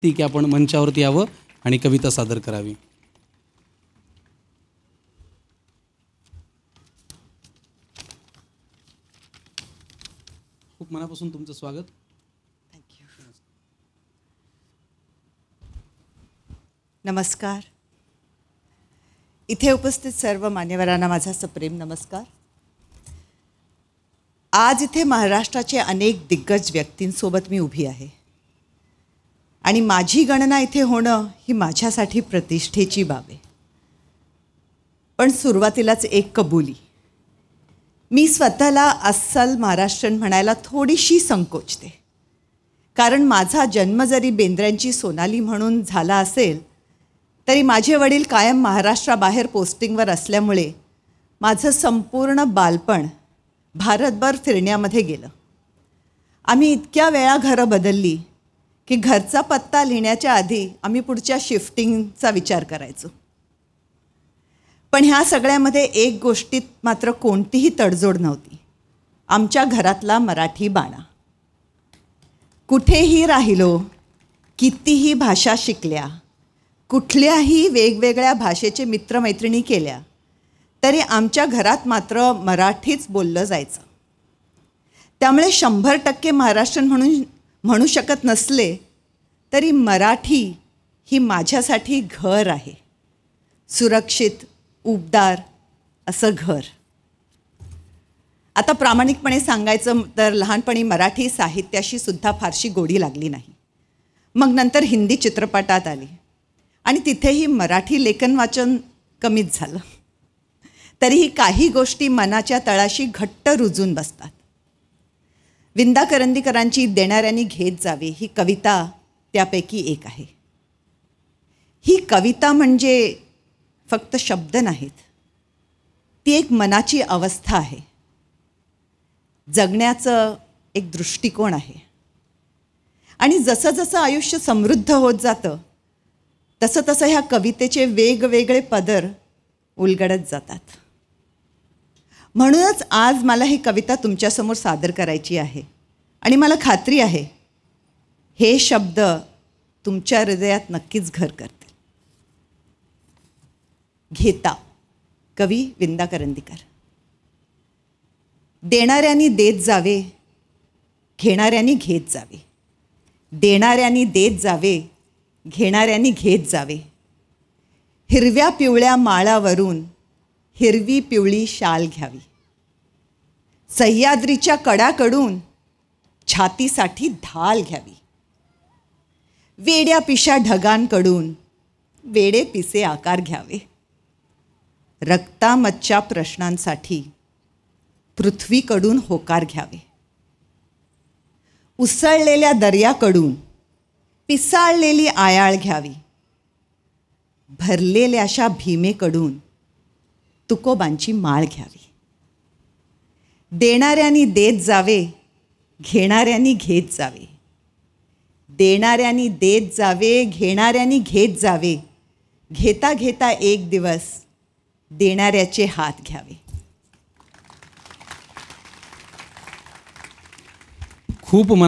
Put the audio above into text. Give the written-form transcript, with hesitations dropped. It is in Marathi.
की आपण मंचावरती यावं आणि कविता सादर करावी. खूप मनापासून तुमचं स्वागत. थँक्यू. नमस्कार. इथे उपस्थित सर्व मान्यवरांना माझा सप्रेम नमस्कार. आज इथे महाराष्ट्राचे अनेक दिग्गज व्यक्तींसोबत मी उभी आहे आणि माझी गणना इथे होणं ही माझ्यासाठी प्रतिष्ठेची बाब आहे. पण सुरुवातीलाच एक कबुली. मी स्वतःला अस्सल महाराष्ट्रीयन म्हणायला थोडीशी संकोचते, कारण माझा जन्म जरी बेंद्र्यांची सोनाली म्हणून झाला असेल तरी माझे वडील कायम महाराष्ट्राबाहेर पोस्टिंगवर असल्यामुळे माझं संपूर्ण बालपण भारतभर फिरण्यामध्ये गेलं. आम्ही इतक्या वेळा घरं बदलली की घरचा पत्ता लिहिण्याच्या आधी आम्ही पुढच्या शिफ्टिंगचा विचार करायचो. पण ह्या सगळ्यामध्ये एक गोष्टीत मात्र कोणतीही तडजोड नव्हती, आमच्या घरातला मराठी बाणा. कुठेही राहिलो, कितीही भाषा शिकल्या, कुठल्याही वेगवेगळ्या भाषेचे मित्रमैत्रिणी केल्या, तरी आमच्या घरात मात्र मराठीच बोललं जायचं. त्यामुळे 100% महाराष्ट्रीयन म्हणू शकत नसले तरी मराठी ही माझ्यासाठी घर आहे, सुरक्षित उबदार असं घर. आता प्रामाणिकपणे सांगायचं तर लहानपणी मराठी साहित्याशी सुद्धा फारशी गोडी लागली नाही. मग नंतर हिंदी चित्रपटात आली आणि तिथेही मराठी लेखन वाचन कमीच झालं. तरीही काही गोष्टी मनाच्या तळाशी घट्ट रुजून बसतात. विंदा करंदीकरांची देणाऱ्यांनी घेत जावे ही कविता त्यापैकी एक आहे. ही कविता म्हणजे फक्त शब्द नाहीत, ती एक मनाची अवस्था आहे, जगण्याचं एक दृष्टिकोन आहे. आणि जसं जसं आयुष्य समृद्ध होत जातं तसं तसं ह्या कवितेचे वेगवेगळे पदर उलगडत जातात. म्हणूनच आज मला ही कविता तुमच्यासमोर सादर करायची आहे आणि मला खात्री आहे हे शब्द तुमच्या हृदयात नक्कीच घर करतील. घेता, कवी विंदा करंदीकर. देणाऱ्यांनी देत जावे, घेणाऱ्यांनी घेत जावे. देणाऱ्यांनी देत जावे, घेणाऱ्यांनी घेत जावे. हिरव्या पिवळ्या माळावरून हिरवी पिवळी शाल घ्यावी. सह्याद्रीच्या कडाकडून छातीसाठी ढाल घ्यावी. वेड्या पिशा ढगांकडून वेडे पिसे आकार घ्यावे. रक्तामच्च्या प्रश्नांसाठी पृथ्वीकडून होकार घ्यावे. उसळलेल्या दर्याकडून पिसाळलेली आयाळ घ्यावी. भरलेल्याशा भीमेकडून तुकोबांची माळ घ्यावी. देणाऱ्यांनी देत जावे, घेणाऱ्यांनी घेत जावे. देणाऱ्यांनी देत जावे, घेणाऱ्यांनी घेत जावे. घेता घेता एक दिवस देणाऱ्याचे हात घ्यावे. खूप मना